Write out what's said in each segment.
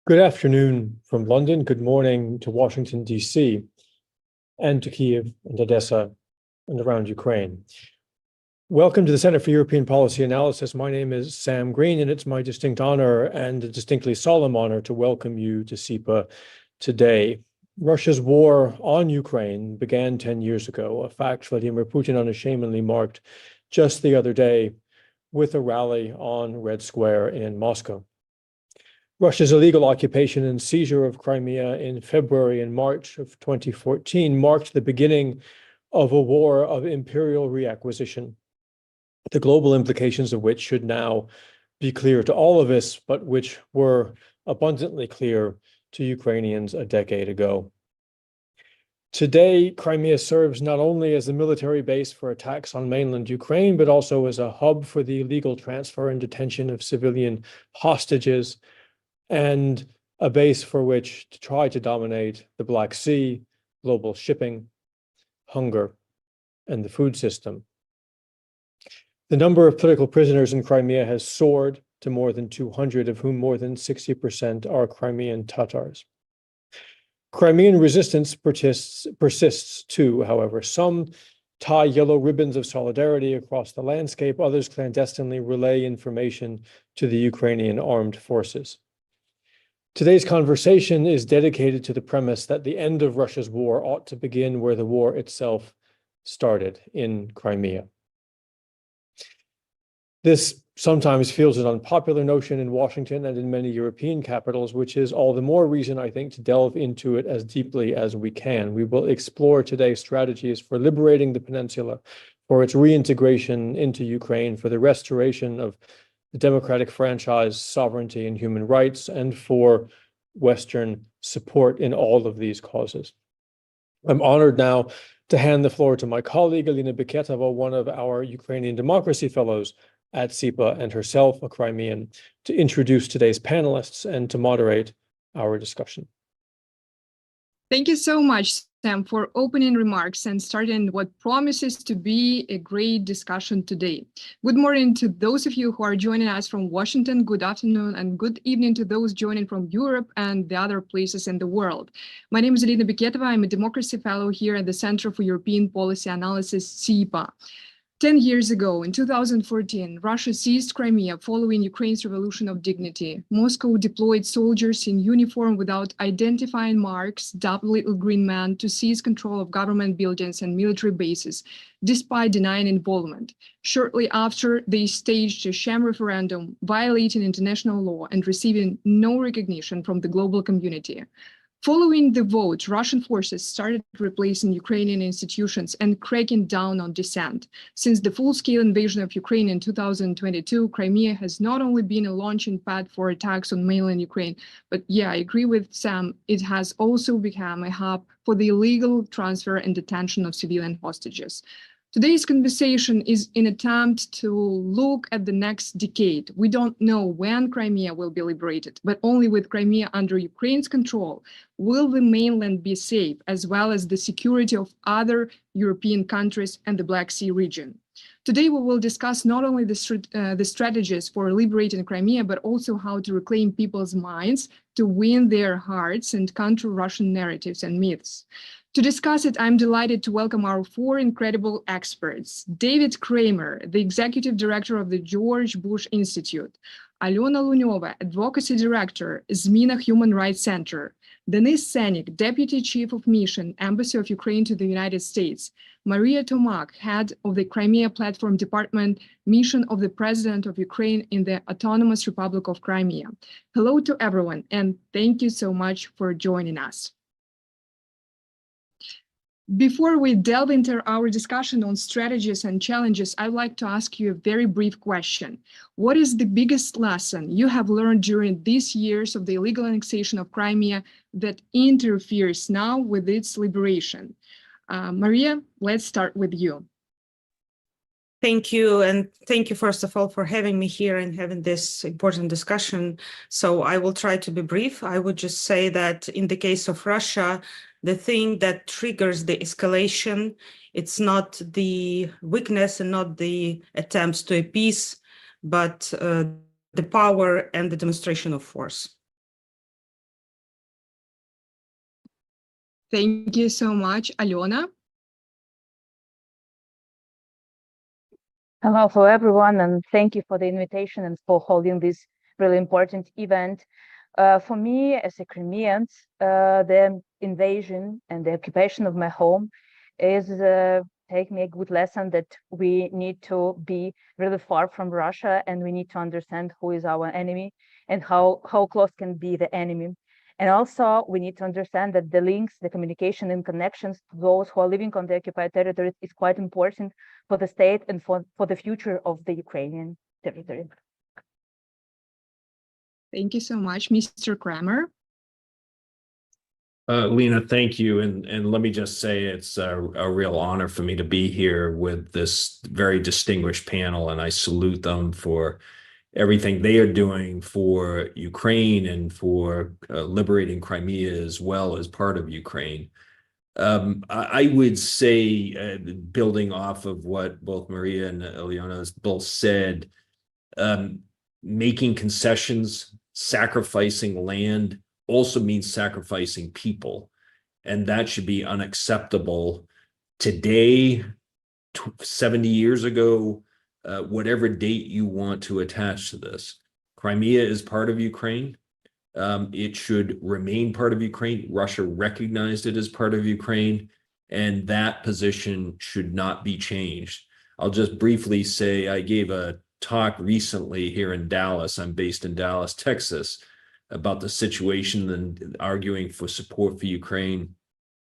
Good afternoon from London. Good morning to Washington, D.C., and to Kiev and Odessa and around Ukraine. Welcome to the Center for European Policy Analysis. My name is Sam Greene, and it's my distinct honor and a distinctly solemn honor to welcome you to SIPA today. Russia's war on Ukraine began 10 years ago, a fact Vladimir Putin unashamedly marked just the other day with a rally on Red Square in Moscow. Russia's illegal occupation and seizure of Crimea in February and March of 2014 marked the beginning of a war of imperial reacquisition, the global implications of which should now be clear to all of us, but which were abundantly clear to Ukrainians a decade ago. Today, Crimea serves not only as a military base for attacks on mainland Ukraine, but also as a hub for the illegal transfer and detention of civilian hostages, and a base for which to try to dominate the Black Sea, global shipping, hunger, and the food system. The number of political prisoners in Crimea has soared to more than 200, of whom more than 60% are Crimean Tatars. Crimean resistance persists too, however. Some tie yellow ribbons of solidarity across the landscape, others clandestinely relay information to the Ukrainian armed forces. Today's conversation is dedicated to the premise that the end of Russia's war ought to begin where the war itself started, in Crimea. This sometimes feels an unpopular notion in Washington and in many European capitals, which is all the more reason, I think, to delve into it as deeply as we can. We will explore today strategies for liberating the peninsula, for its reintegration into Ukraine, for the restoration of the democratic franchise, sovereignty, and human rights, and for Western support in all of these causes. I'm honored now to hand the floor to my colleague, Alena, one of our Ukrainian democracy fellows at SIPA and herself a Crimean, to introduce today's panelists and to moderate our discussion. Thank you so much, Sam, for opening remarks and starting what promises to be a great discussion today. Good morning to those of you who are joining us from Washington. Good afternoon and good evening to those joining from Europe and the other places in the world. My name is Alena. I'm a democracy fellow here at the Center for European Policy Analysis, SIPA. 10 years ago, in 2014, Russia seized Crimea following Ukraine's revolution of dignity. Moscow deployed soldiers in uniform without identifying marks, dubbed Little Green Men, to seize control of government buildings and military bases, despite denying involvement. Shortly after, they staged a sham referendum, violating international law and receiving no recognition from the global community. Following the vote, Russian forces started replacing Ukrainian institutions and cracking down on dissent. Since the full-scale invasion of Ukraine in 2022, Crimea has not only been a launching pad for attacks on mainland Ukraine, but yeah, I agree with Sam, it has also become a hub for the illegal transfer and detention of civilian hostages. Today's conversation is an attempt to look at the next decade. We don't know when Crimea will be liberated, but only with Crimea under Ukraine's control will the mainland be safe, as well as the security of other European countries and the Black Sea region. Today, we will discuss not only the strategies for liberating Crimea, but also how to reclaim people's minds, to win their hearts and counter Russian narratives and myths. To discuss it, I'm delighted to welcome our four incredible experts. David Kramer, the Executive Director of the George Bush Institute. Alena Lunova, Advocacy Director, Zmina Human Rights Center. Denis Sienik, Deputy Chief of Mission, Embassy of Ukraine to the United States. Maria Tomak, Head of the Crimea Platform Department, Mission of the President of Ukraine in the Autonomous Republic of Crimea. Hello to everyone, and thank you so much for joining us. Before we delve into our discussion on strategies and challenges, I'd like to ask you a very brief question. What is the biggest lesson you have learned during these years of the illegal annexation of Crimea that interferes now with its liberation? Maria, let's start with you. Thank you, and thank you, first of all, for having me here and having this important discussion. So I will try to be brief. I would just say that in the case of Russia, the thing that triggers the escalation, it's not the weakness and not the attempts to appease, but the power and the demonstration of force. Thank you so much, Alena. Hello for everyone, and thank you for the invitation and for holding this really important event. For me, as a Crimean, the invasion and the occupation of my home is taking me a good lesson that we need to be really far from Russia, and we need to understand who is our enemy and how close can be the enemy. And also, we need to understand that the links, the communication and connections to those who are living on the occupied territories is quite important for the state and for the future of the Ukrainian territory. Thank you so much, Mr. Kramer. Lena, thank you. And let me just say it's a real honor for me to be here with this very distinguished panel, and I salute them for everything they are doing for Ukraine and for liberating Crimea as well as part of Ukraine. I would say, building off of what both Maria and Alena both said, making concessions, sacrificing land also means sacrificing people, and that should be unacceptable today, 70 years ago, whatever date you want to attach to this. Crimea is part of Ukraine. It should remain part of Ukraine. Russia recognized it as part of Ukraine, and that position should not be changed. I'll just briefly say I gave a talk recently here in Dallas. I'm based in Dallas, Texas, about the situation and arguing for support for Ukraine.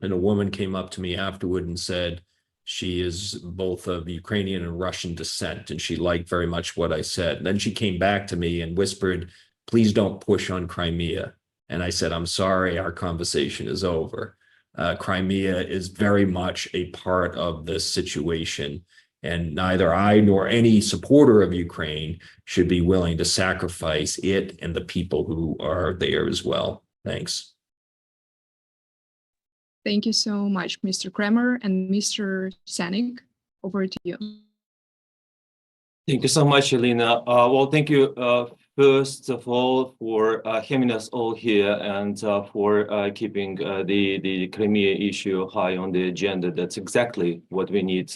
And a woman came up to me afterward and said she is both of Ukrainian and Russian descent, and she liked very much what I said. And then she came back to me and whispered, "Please don't push on Crimea." And I said, "I'm sorry, our conversation is over. Crimea is very much a part of this situation, and neither I nor any supporter of Ukraine should be willing to sacrifice it and the people who are there as well." Thanks. Thank you so much, Mr. Kramer. And Mr. Sienik, over to you. Thank you so much, Alena. Well, thank you, first of all, for having us all here and for keeping the Crimea issue high on the agenda. That's exactly what we need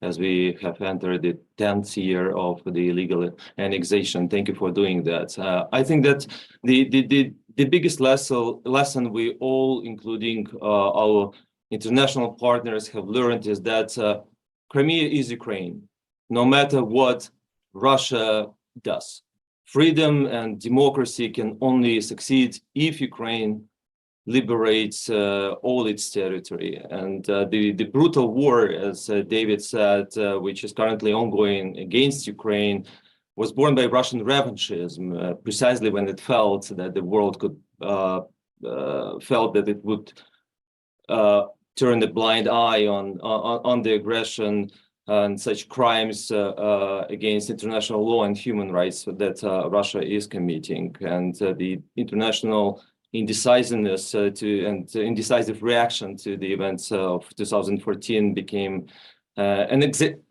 as we have entered the 10th year of the illegal annexation. Thank you for doing that. I think that the biggest lesson we all, including our international partners, have learned is that Crimea is Ukraine, no matter what Russia does. Freedom and democracy can only succeed if Ukraine liberates all its territory. And the brutal war, as David said, which is currently ongoing against Ukraine, was born by Russian revanchism, precisely when it felt that the world could felt that it would turn a blind eye on the aggression and such crimes against international law and human rights that Russia is committing. And the international indecisiveness and indecisive reaction to the events of 2014 became an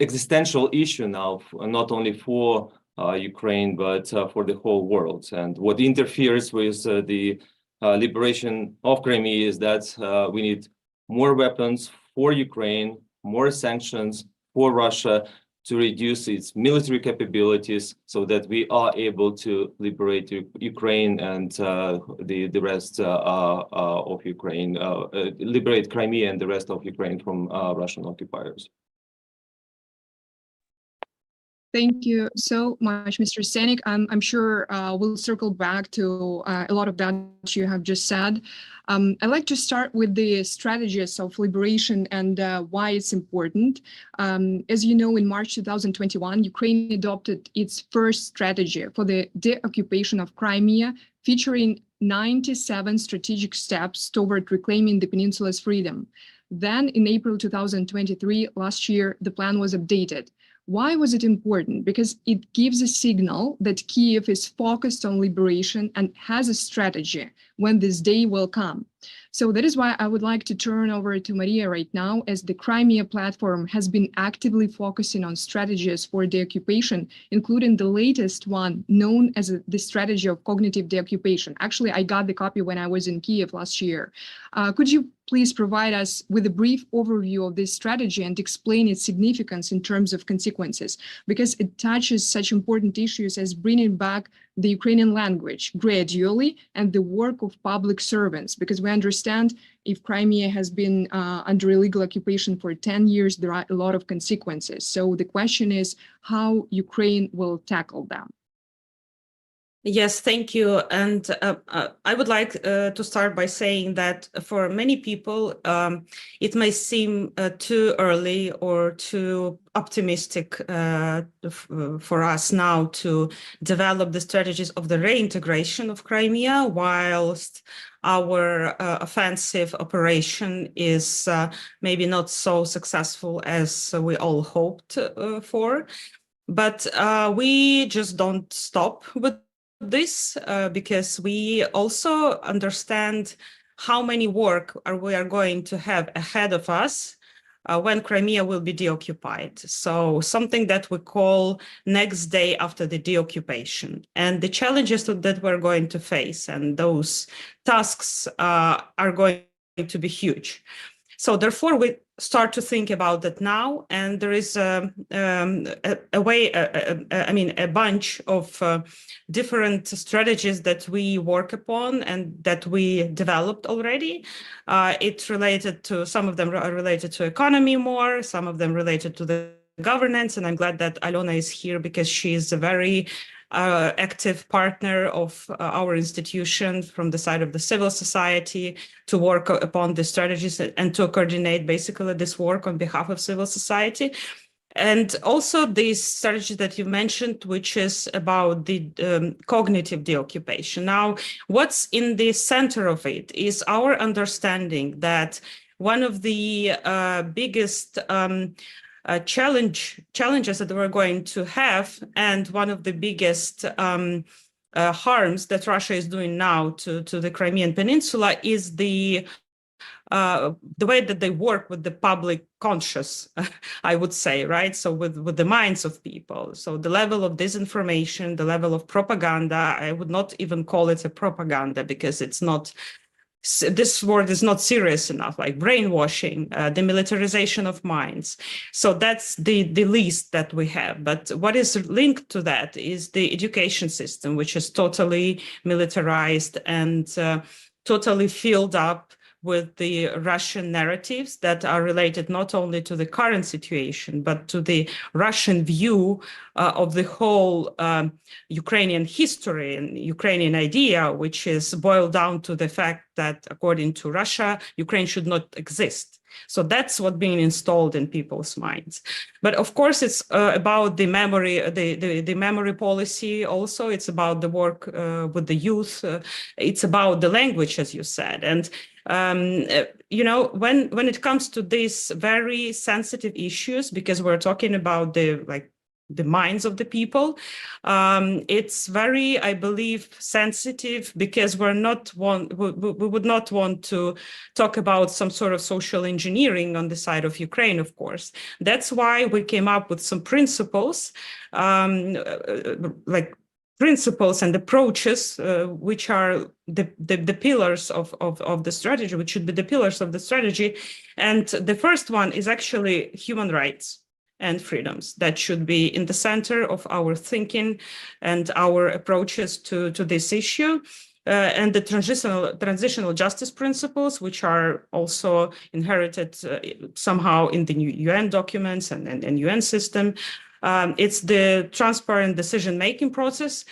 existential issue now, not only for Ukraine, but for the whole world. And what interferes with the liberation of Crimea is that we need more weapons for Ukraine, more sanctions for Russia to reduce its military capabilities so that we are able to liberate Ukraine and the rest of Ukraine, liberate Crimea and the rest of Ukraine from Russian occupiers. Thank you so much, Mr. Sienik. I'm sure we'll circle back to a lot of that you have just said. I'd like to start with the strategies of liberation and why it's important. As you know, in March 2021, Ukraine adopted its first strategy for the deoccupation of Crimea, featuring 97 strategic steps toward reclaiming the peninsula's freedom. Then in April 2023, last year, the plan was updated. Why was it important? Because it gives a signal that Kyiv is focused on liberation and has a strategy when this day will come. So that is why I would like to turn over to Maria right now, as the Crimea platform has been actively focusing on strategies for deoccupation, including the latest one known as the strategy of cognitive deoccupation. Actually, I got the copy when I was in Kiev last year. Could you please provide us with a brief overview of this strategy and explain its significance in terms of consequences, because it touches such important issues as bringing back the Ukrainian language gradually and the work of public servants, because we understand if Crimea has been under illegal occupation for 10 years, there are a lot of consequences. So the question is how Ukraine will tackle them. Yes, thank you. And I would like to start by saying that for many people, it may seem too early or too optimistic for us now to develop the strategies of the reintegration of Crimea, whilst our offensive operation is maybe not so successful as we all hoped for. But we just don't stop with this because we also understand how many work we are going to have ahead of us when Crimea will be deoccupied. So something that we call next day after the deoccupation, and the challenges that we're going to face, and those tasks are going to be huge. So therefore, we start to think about that now, and there is a bunch of different strategies that we work upon and that we developed already. It's related to, some of them are related to economy more, some of them related to the governance, and I'm glad that Alena is here because she is a very active partner of our institution from the side of the civil society to work upon the strategies and to coordinate basically this work on behalf of civil society. And also this strategy that you mentioned, which is about the cognitive deoccupation. Now, what's in the center of it is our understanding that one of the biggest challenges that we're going to have, and one of the biggest harms that Russia is doing now to the Crimean Peninsula is the way that they work with the public conscious, I would say, right? So with the minds of people. So the level of disinformation, the level of propaganda, I would not even call it a propaganda because it's not, this word is not serious enough, like brainwashing, the militarization of minds. So that's the least that we have. But what is linked to that is the education system, which is totally militarized and totally filled up with the Russian narratives that are related not only to the current situation, but to the Russian view of the whole Ukrainian history and Ukrainian idea, which is boiled down to the fact that, according to Russia, Ukraine should not exist. So that's what's being installed in people's minds. But of course, it's about the memory, the memory policy also. It's about the work with the youth. It's about the language, as you said. And you know, when it comes to these very sensitive issues, because we're talking about the minds of the people, it's very, I believe, sensitive, because we would not want to talk about some sort of social engineering on the side of Ukraine, of course. That's why we came up with some principles, principles and approaches, which are the pillars of the strategy, which should be the pillars of the strategy. And the first one is actually human rights and freedoms that should be in the center of our thinking and our approaches to this issue. And the transitional justice principles, which are also inherited somehow in the UN documents and UN system. It's the transparent decision-making process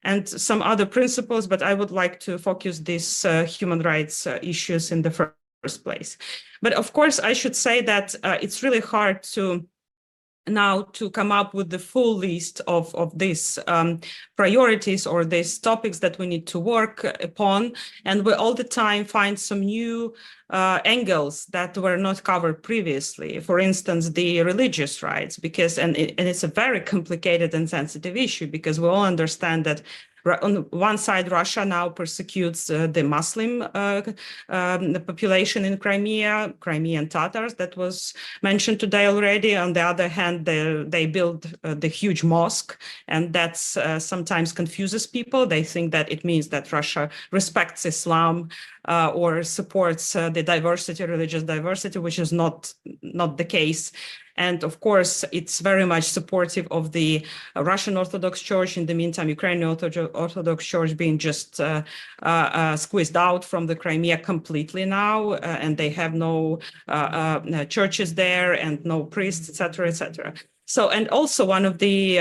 and some other principles, but I would like to focus these human rights issues in the first place. But of course, I should say that it's really hard to now to come up with the full list of these priorities or these topics that we need to work upon. And we all the time find some new angles that were not covered previously. For instance, the religious rights, because, and it's a very complicated and sensitive issue, because we all understand that on one side, Russia now persecutes the Muslim the population in Crimea, Crimean Tatars, that was mentioned today already. On the other hand, they build the huge mosque, and that's sometimes confuses people. They think that it means that Russia respects Islam or supports the diversity, religious diversity, which is not the case. And of course, it's very much supportive of the Russian Orthodox Church. In the meantime, Ukrainian Orthodox Church being just squeezed out from the Crimea completely now, and they have no churches there and no priests, etc., etc. So, and also one of the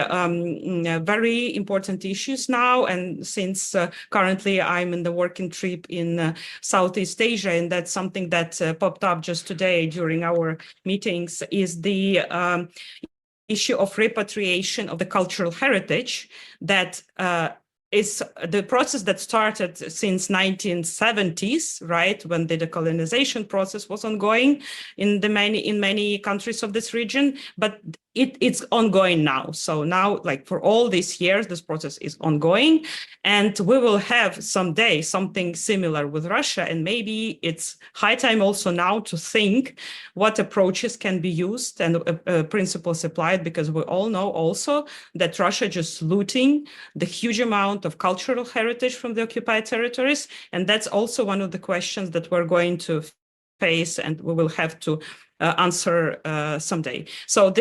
very important issues now, and since currently I'm in the working trip in Southeast Asia, and that's something that popped up just today during our meetings, is the issue of repatriation of the cultural heritage that is the process that started since 1970s, right, when the decolonization process was ongoing in many countries of this region, but it's ongoing now. So now, like for all these years, this process is ongoing, and we will have someday something similar with Russia. And maybe it's high time also now to think what approaches can be used and principles applied, because we all know also that Russia just looting the huge amount of cultural heritage from the occupied territories. And that's also one of the questions that we're going to face and we will have to answer someday. So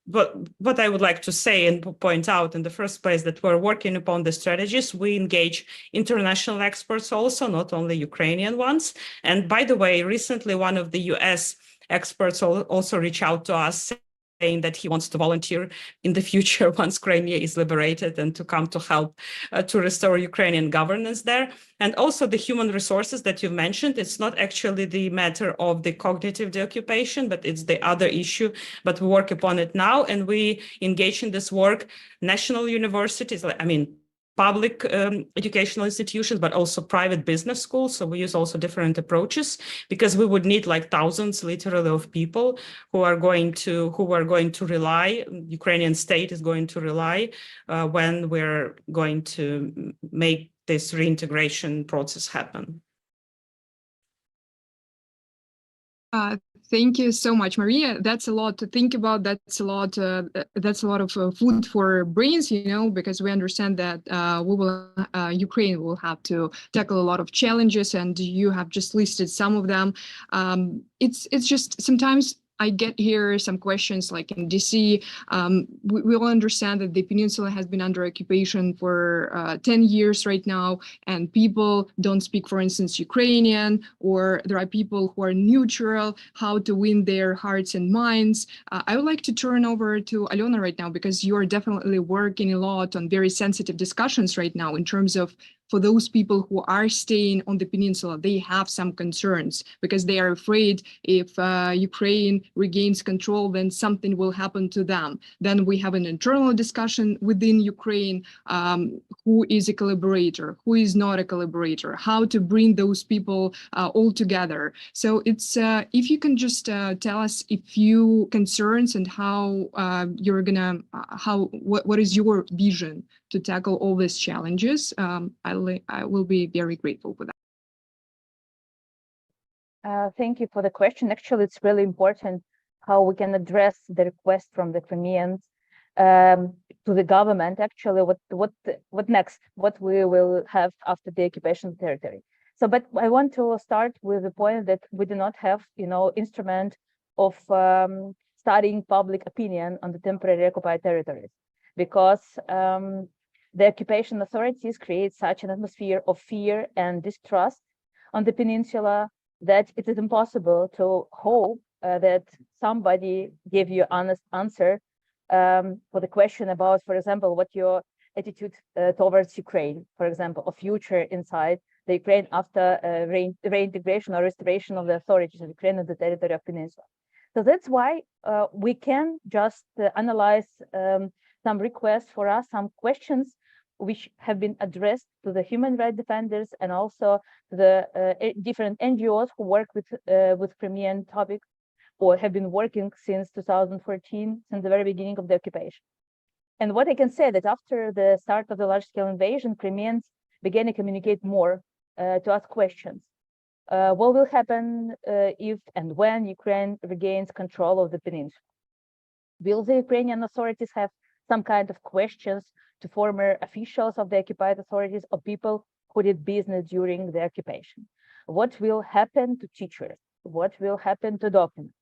what I would like to say and point out in the first place, that we're working upon the strategies. We engage international experts also, not only Ukrainian ones. And by the way, recently one of the US experts also reached out to us saying that he wants to volunteer in the future once Crimea is liberated and to come to help to restore Ukrainian governance there. And also the human resources that you mentioned, it's not actually the matter of the cognitive deoccupation, but it's the other issue, but we work upon it now, and we engage in this work, national universities, I mean, public educational institutions, but also private business schools. So we use also different approaches, because we would need like thousands literally of people who are going to rely, Ukrainian state is going to rely when we're going to make this reintegration process happen. Thank you so much, Maria. That's a lot to think about. That's a lot of food for brains, you know, because we understand that Ukraine will have to tackle a lot of challenges, and you have just listed some of them. It's just sometimes I get here some questions like in DC, we all understand that the peninsula has been under occupation for 10 years right now, and people don't speak, for instance, Ukrainian, or there are people who are neutral, how to win their hearts and minds. I would like to turn over to Alena right now, because you are definitely working a lot on very sensitive discussions right now in terms of, for those people who are staying on the peninsula, they have some concerns because they are afraid if Ukraine regains control, then something will happen to them. Then we have an internal discussion within Ukraine, who is a collaborator, who is not a collaborator, how to bring those people all together. So it's, if you can just tell us a few concerns and how you're gonna, what is your vision to tackle all these challenges, I will be very grateful for that. Thank you for the question. Actually, it's really important how we can address the request from the Crimeans to the government. Actually, what next? What we will have after the occupation territory. So, but I want to start with the point that we do not have, you know, instrument of studying public opinion on the temporary occupied territories, because the occupation authorities create such an atmosphere of fear and distrust on the peninsula that it is impossible to hope that somebody give you honest answer for the question about, for example, what your attitude towards Ukraine, for example, a future inside the Ukraine after reintegration or restoration of the authorities of Ukraine on the territory of peninsula. So that's why we can just analyze some requests for us, some questions which have been addressed to the human rights defenders and also to the different NGOs who work with Crimean topic, or have been working since 2014, since the very beginning of the occupation. And what I can say that after the start of the large-scale invasion, Crimeans began to communicate more, to ask questions. What will happen if and when Ukraine regains control of the peninsula? Will the Ukrainian authorities have some kind of questions to former officials of the occupied authorities or people who did business during the occupation? What will happen to teachers? What will happen to documents?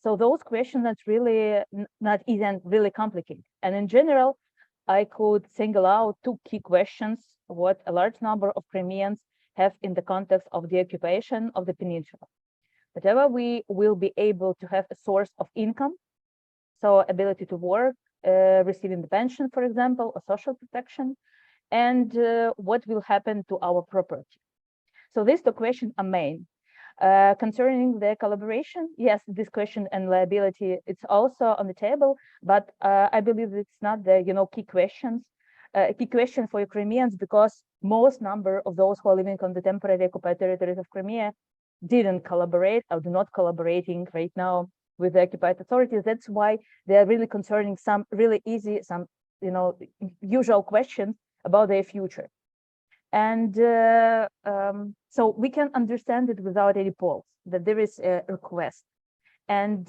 So those questions are really not easy and really complicated. And in general, I could single out two key questions, what a large number of Crimeans have in the context of the occupation of the peninsula. Whatever we will be able to have a source of income, so ability to work, receiving the pension, for example, or social protection, and what will happen to our property. So these two questions are main. Concerning the collaboration, yes, this question and liability, it's also on the table, but I believe it's not the key questions. Key question for Ukrainians, because most number of those who are living on the temporary occupied territories of Crimea didn't collaborate or do not collaborating right now with the occupied authorities. That's why they're really concerning some really easy, some usual questions about their future. And so we can understand it without any polls, that there is a request. And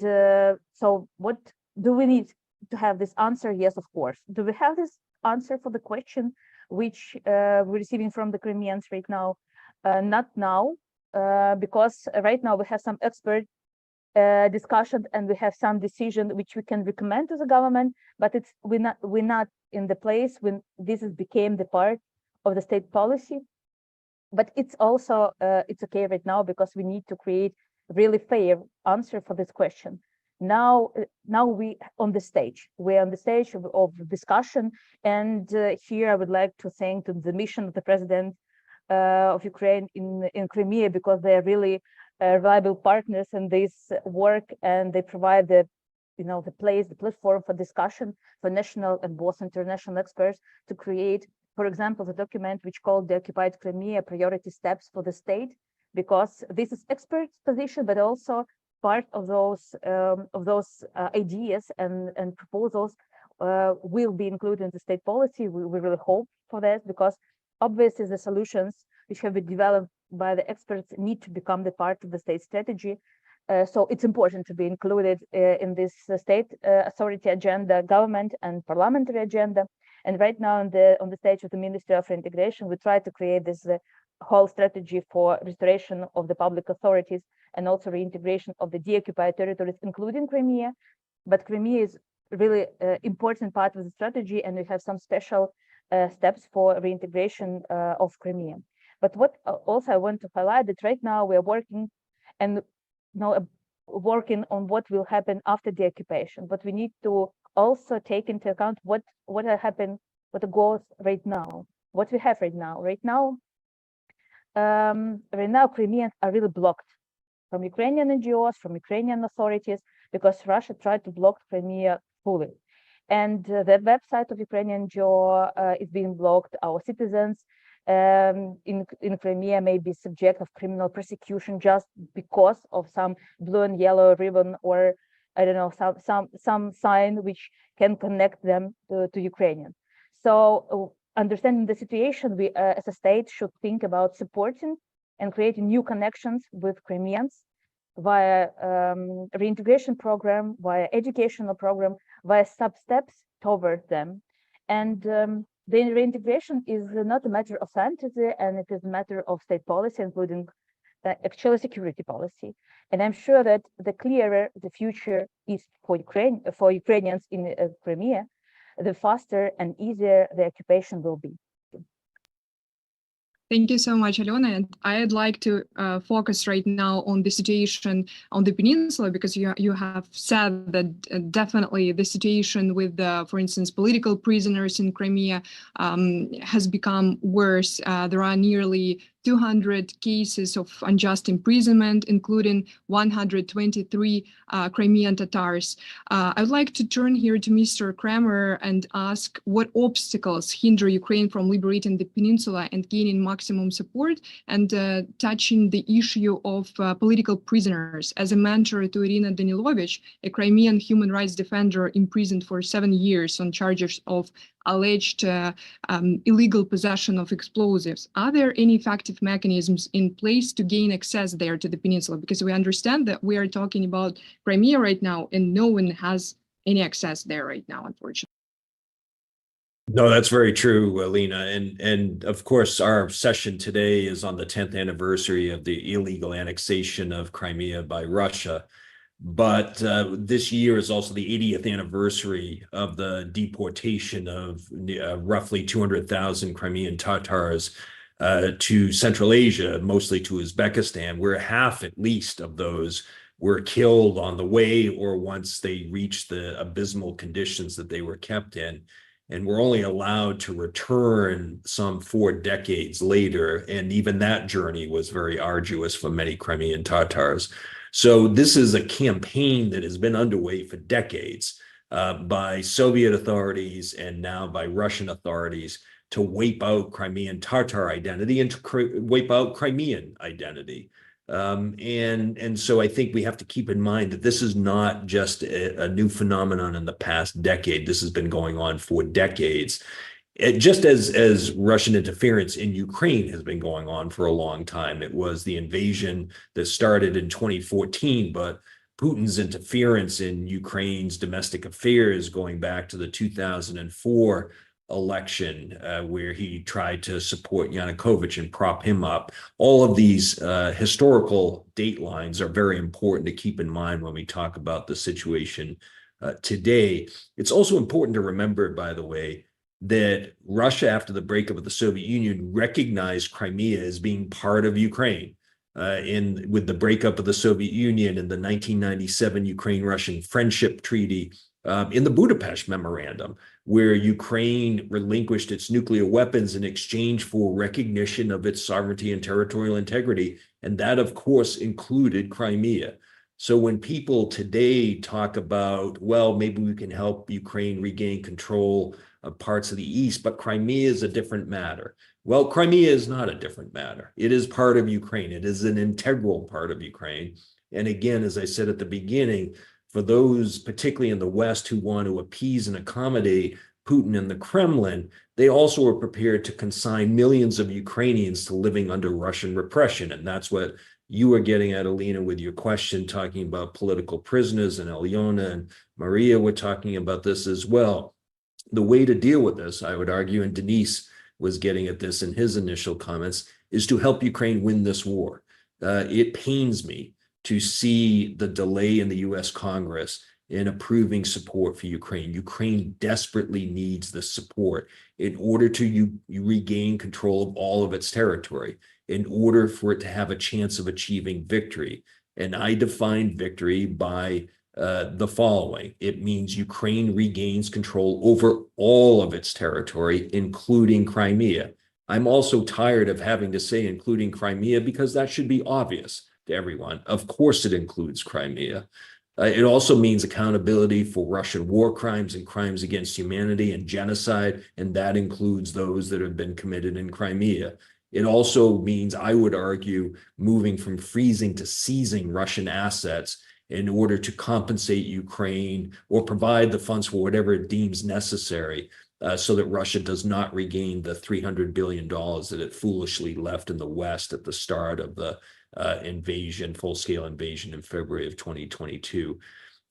so what do we need to have this answer? Yes, of course. Do we have this answer for the question which we're receiving from the Crimeans right now? Not now, because right now we have some expert discussion and we have some decision which we can recommend to the government, but we're not in the place when this became the part of the state policy. But it's also it's okay right now because we need to create really fair answer for this question. Now we on the stage. We're on the stage of discussion, and here I would like to thank the mission of the president of Ukraine in Crimea, because they are really reliable partners in this work, and they provide the the platform for discussion for national and both international experts to create, for example, the document which called the Occupied Crimea Priority Steps for the State, because this is expert position, but also part of those ideas and proposals will be included in the state policy. We really hope for that, because obviously the solutions which have been developed by the experts need to become the part of the state strategy. So it's important to be included in this state authority agenda, government and parliamentary agenda. And right now on the stage of the Ministry of Integration, we try to create this whole strategy for restoration of the public authorities and also reintegration of the deoccupied territories, including Crimea. But Crimea is really important part of the strategy, and we have some special steps for reintegration of Crimea. But what also I want to highlight that right now we are working working on what will happen after the occupation, but we need to also take into account what happened, what the goals right now, what we have right now. Right now, Crimeans are really blocked from Ukrainian NGOs, from Ukrainian authorities, because Russia tried to block Crimea fully. And the website of Ukrainian NGO is being blocked. Our citizens in Crimea may be subject of criminal prosecution just because of some blue and yellow ribbon, or I don't know, some sign which can connect them to Ukrainian. So understanding the situation, we as a state should think about supporting and creating new connections with Crimeans via reintegration program, via educational program, via sub-steps toward them. And the reintegration is not a matter of fantasy, and it is a matter of state policy, including actual security policy. And I'm sure that the clearer the future is for Ukrainians in Crimea, the faster and easier the occupation will be. Thank you so much, Alena. And I'd like to focus right now on the situation on the peninsula, because you have said that definitely the situation with, for instance, political prisoners in Crimea has become worse. There are nearly 200 cases of unjust imprisonment, including 123 Crimean Tatars. I would like to turn here to Mr. Kramer and ask what obstacles hinder Ukraine from liberating the peninsula and gaining maximum support, and touching the issue of political prisoners. As a mentor to Irina Danilovich, a Crimean human rights defender imprisoned for 7 years on charges of alleged illegal possession of explosives. Are there any effective mechanisms in place to gain access there to the peninsula? Because we understand that we are talking about Crimea right now and no one has any access there right now, unfortunately. No, that's very true, Alena. And of course, our session today is on the 10th anniversary of the illegal annexation of Crimea by Russia. But this year is also the 80th anniversary of the deportation of roughly 200,000 Crimean Tatars to Central Asia, mostly to Uzbekistan, where half at least of those were killed on the way or once they reached the abysmal conditions that they were kept in. And were only allowed to return some 4 decades later. And even that journey was very arduous for many Crimean Tatars. So this is a campaign that has been underway for decades by Soviet authorities and now by Russian authorities to wipe out Crimean Tatar identity and to wipe out Crimean identity. And so I think we have to keep in mind that this is not just a new phenomenon in the past decade. This has been going on for decades. Just as Russian interference in Ukraine has been going on for a long time. It was the invasion that started in 2014, but Putin's interference in Ukraine's domestic affairs going back to the 2004 election, where he tried to support Yanukovych and prop him up. All of these historical date lines are very important to keep in mind when we talk about the situation today. It's also important to remember, by the way, that Russia, after the breakup of the Soviet Union, recognized Crimea as being part of Ukraine. With the breakup of the Soviet Union in the 1997 Ukraine-Russian Friendship Treaty, in the Budapest Memorandum, where Ukraine relinquished its nuclear weapons in exchange for recognition of its sovereignty and territorial integrity. And that, of course, included Crimea. So when people today talk about, well, maybe we can help Ukraine regain control of parts of the East, but Crimea is a different matter. Well, Crimea is not a different matter. It is part of Ukraine. It is an integral part of Ukraine. And again, as I said at the beginning, for those, particularly in the West, who want to appease and accommodate Putin and the Kremlin, they also are prepared to consign millions of Ukrainians to living under Russian repression. And that's what you are getting at, Alena, with your question, talking about political prisoners, and Alena and Maria were talking about this as well. The way to deal with this, I would argue, and Denise was getting at this in his initial comments, is to help Ukraine win this war. It pains me to see the delay in the US Congress in approving support for Ukraine. Ukraine desperately needs this support in order to regain control of all of its territory, in order for it to have a chance of achieving victory. And I define victory by the following. It means Ukraine regains control over all of its territory, including Crimea. I'm also tired of having to say including Crimea, because that should be obvious to everyone. Of course it includes Crimea. It also means accountability for Russian war crimes and crimes against humanity and genocide, and that includes those that have been committed in Crimea. It also means, I would argue, moving from freezing to seizing Russian assets in order to compensate Ukraine or provide the funds for whatever it deems necessary, so that Russia does not regain the $300 billion that it foolishly left in the West at the start of the full-scale invasion in February of 2022.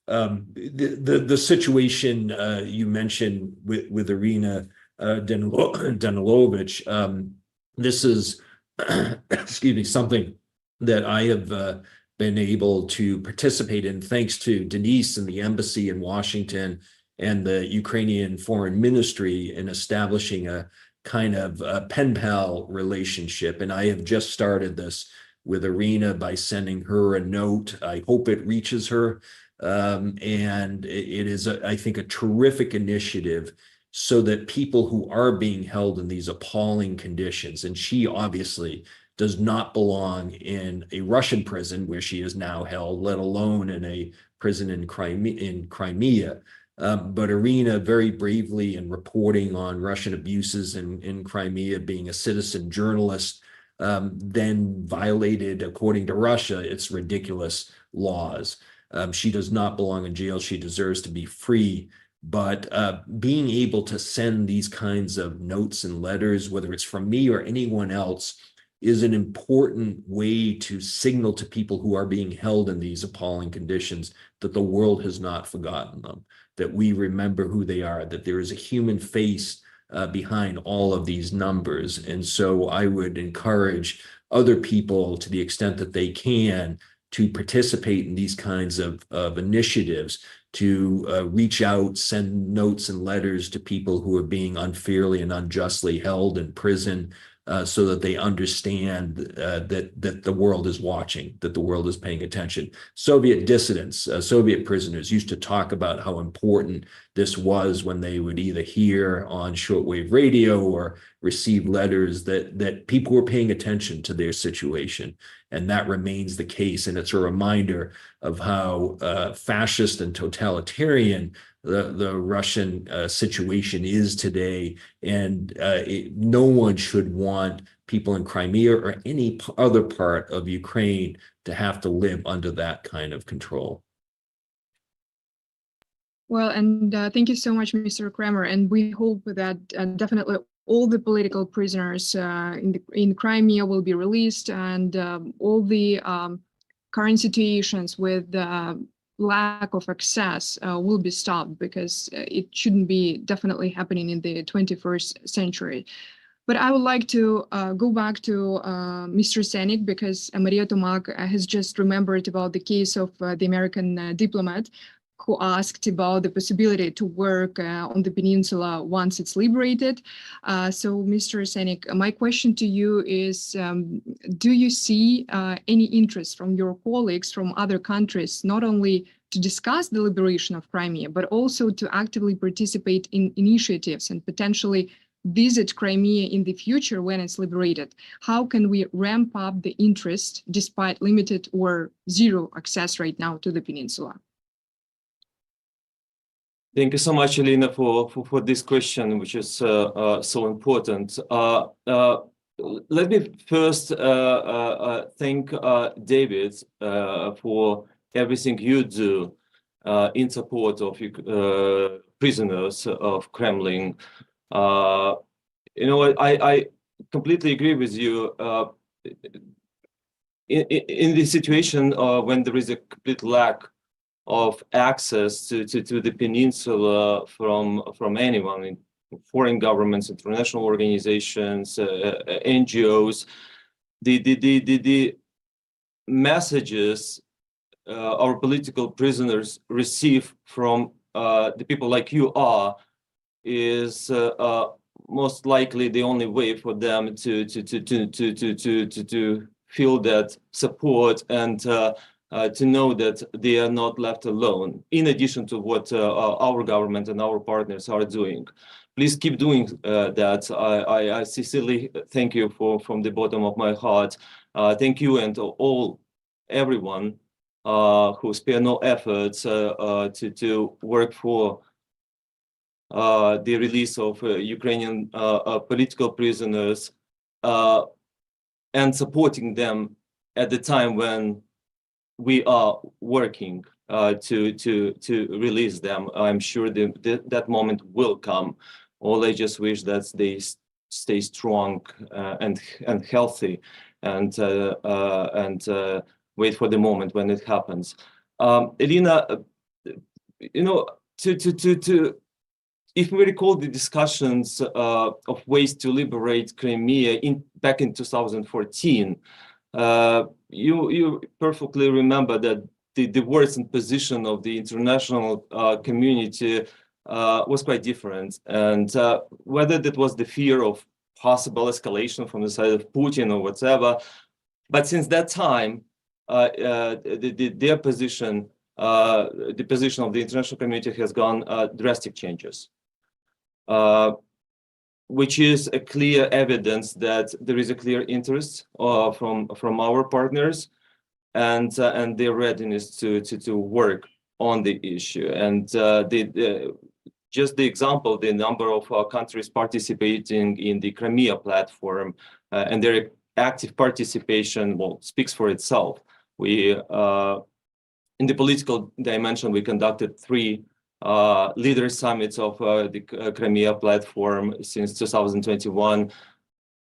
The situation you mentioned with Irina Danilovich, this is, excuse me, something that I have been able to participate in thanks to Denise and the embassy in Washington and the Ukrainian Foreign Ministry in establishing a kind of pen pal relationship. And I have just started this with Irina by sending her a note. I hope it reaches her. And it is, I think, a terrific initiative so that people who are being held in these appalling conditions, and she obviously does not belong in a Russian prison where she is now held, let alone in a prison in Crimea. But Alena very bravely in reporting on Russian abuses in Crimea, being a citizen journalist, then violated, according to Russia, its ridiculous laws. She does not belong in jail. She deserves to be free. But being able to send these kinds of notes and letters, whether it's from me or anyone else, is an important way to signal to people who are being held in these appalling conditions that the world has not forgotten them, that we remember who they are, that there is a human face behind all of these numbers. And so I would encourage other people, to the extent that they can, to participate in these kinds of initiatives, to reach out, send notes and letters to people who are being unfairly and unjustly held in prison, so that they understand that the world is watching, that the world is paying attention. Soviet dissidents, Soviet prisoners used to talk about how important this was when they would either hear on shortwave radio or receive letters that people were paying attention to their situation. And that remains the case. And it's a reminder of how fascist and totalitarian the Russian situation is today. And no one should want people in Crimea or any other part of Ukraine to have to live under that kind of control. Well, and thank you so much, Mr. Kramer. And we hope that definitely all the political prisoners in Crimea will be released, and all the current situations with lack of access will be stopped, because it shouldn't be definitely happening in the 21st century. But I would like to go back to Mr. Sienik, because Maria Tomak has just remembered about the case of the American diplomat who asked about the possibility to work on the peninsula once it's liberated. So, Mr. Sienik, my question to you is, do you see any interest from your colleagues from other countries, not only to discuss the liberation of Crimea, but also to actively participate in initiatives and potentially visit Crimea in the future when it's liberated? How can we ramp up the interest despite limited or zero access right now to the peninsula? Thank you so much, Alena, for this question, which is so important. Let me first thank David for everything you do in support of prisoners of Kremlin. I completely agree with you. In the situation when there is a complete lack of access to the peninsula from anyone, foreign governments, international organizations, NGOs, the messages our political prisoners receive from the people like you is most likely the only way for them to feel that support and to know that they are not left alone, in addition to what our government and our partners are doing. Please keep doing that. I sincerely thank you from the bottom of my heart. Thank you and everyone who spare no efforts to work for the release of Ukrainian political prisoners and supporting them at the time when we are working to release them. I'm sure that moment will come. All I just wish that they stay strong and healthy, and wait for the moment when it happens. Alena, if we recall the discussions of ways to liberate Crimea back in 2014, you perfectly remember that the words and position of the international community was quite different, and whether that was the fear of possible escalation from the side of Putin or whatever, but since that time, their position, the position of the international community has gone drastic changes. which is a clear evidence that there is a clear interest from our partners and their readiness to work on the issue. And just the example, the number of countries participating in the Crimea platform and their active participation, well, speaks for itself. We, in the political dimension, we conducted 3 leader summits of the Crimea platform since 2021,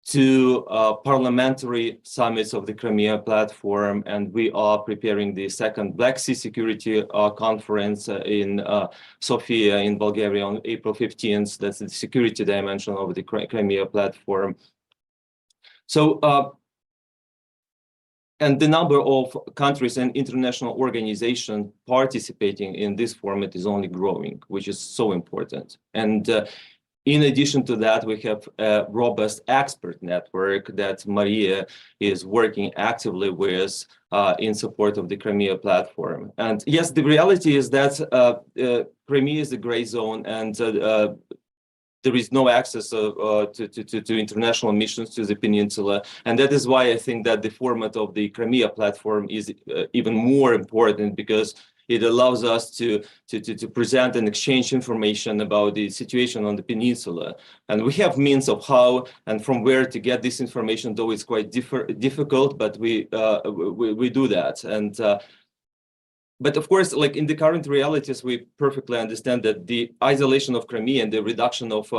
2 parliamentary summits of the Crimea platform, and we are preparing the 2nd Black Sea Security Conference in Sofia in Bulgaria on April 15th. That's the security dimension of the Crimea platform. So, and the number of countries and international organizations participating in this format is only growing, which is so important. And in addition to that, we have a robust expert network that Maria is working actively with in support of the Crimea platform. And yes, the reality is that Crimea is a gray zone, and there is no access to international missions to the peninsula. And that is why I think that the format of the Crimea platform is even more important, because it allows us to present and exchange information about the situation on the peninsula. And we have means of how and from where to get this information, though it's quite difficult, but we do that. And but of course, like in the current realities, we perfectly understand that the isolation of Crimea and the reduction of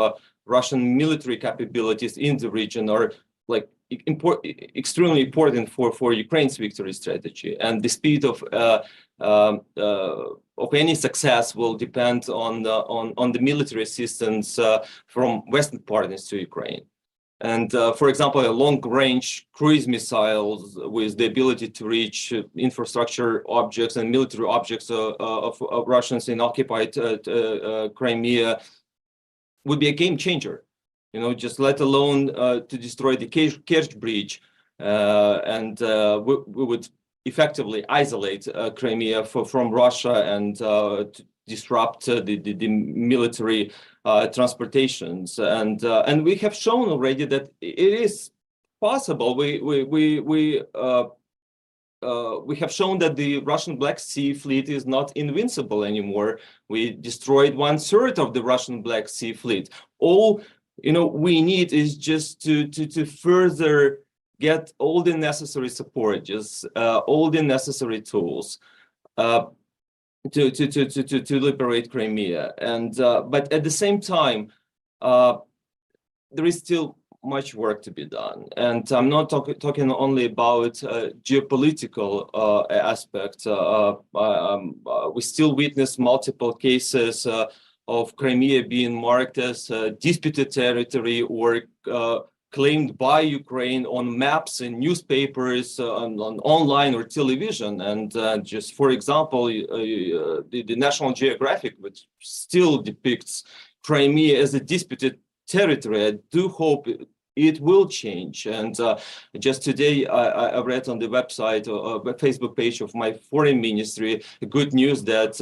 Russian military capabilities in the region are like extremely important for Ukraine's victory strategy. And the speed of any success will depend on the military assistance from Western partners to Ukraine. And for example, a long-range cruise missiles with the ability to reach infrastructure objects and military objects of Russians in occupied Crimea would be a game changer. You know, just let alone to destroy the Kerch Bridge, and we would effectively isolate Crimea from Russia and to disrupt the military transportations, and we have shown already that it is possible. We have shown that the Russian Black Sea Fleet is not invincible anymore. We destroyed 1/3 of the Russian Black Sea Fleet. All we need is just to further get all the necessary support, just all the necessary tools to liberate Crimea. And but at the same time, there is still much work to be done. And I'm not talking only about geopolitical aspects. We still witness multiple cases of Crimea being marked as disputed territory or claimed by Ukraine on maps and newspapers, on online or television. And just for example, the National Geographic, which still depicts Crimea as a disputed territory. I do hope it will change. And just today, I read on the website, the Facebook page of my foreign ministry, good news that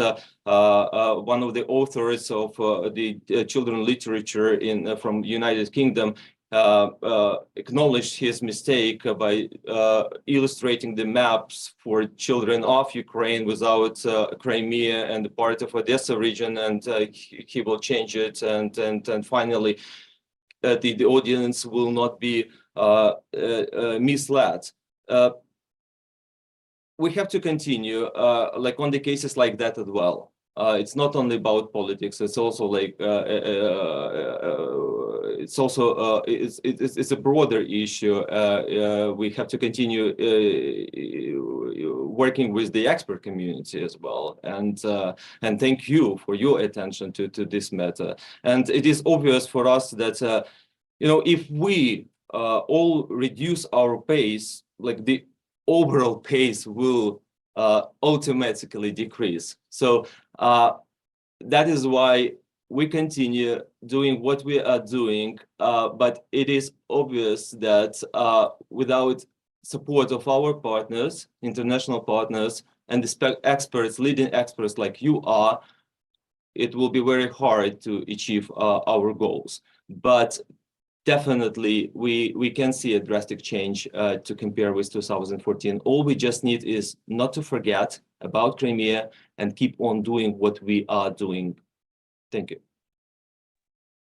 one of the authors of the children's literature from the United Kingdom acknowledged his mistake by illustrating the maps for children of Ukraine without Crimea and the part of Odessa region, and he will change it, and finally the audience will not be misled. We have to continue like on the cases like that as well. It's not only about politics. It's also like it's a broader issue. We have to continue working with the expert community as well. And thank you for your attention to this matter. And it is obvious for us that if we all reduce our pace, like the overall pace will automatically decrease. So that is why we continue doing what we are doing, but it is obvious that without support of our partners, international partners, and the experts, leading experts like you are, it will be very hard to achieve our goals. But definitely we can see a drastic change to compare with 2014. All we just need is not to forget about Crimea and keep on doing what we are doing. Thank you.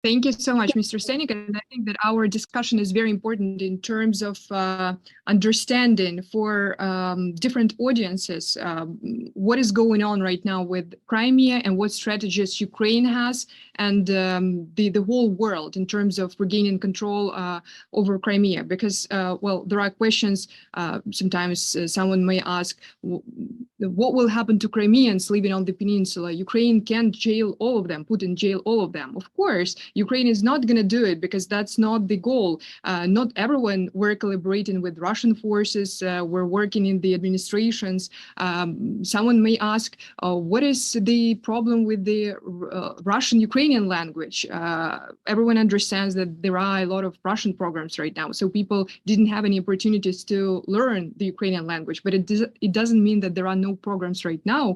Thank you so much, Mr. Sienik. And I think that our discussion is very important in terms of understanding for different audiences what is going on right now with Crimea and what strategies Ukraine has and the whole world in terms of regaining control over Crimea. Because, well, there are questions, sometimes someone may ask, what will happen to Crimeans living on the peninsula? Ukraine can't jail all of them, put in jail all of them. Of course, Ukraine is not going to do it because that's not the goal. Not everyone were collaborating with Russian forces, were working in the administrations. Someone may ask, what is the problem with the Russian-Ukrainian language? Everyone understands that there are a lot of Russian programs right now, so people didn't have any opportunities to learn the Ukrainian language, but it doesn't mean that there are no programs right now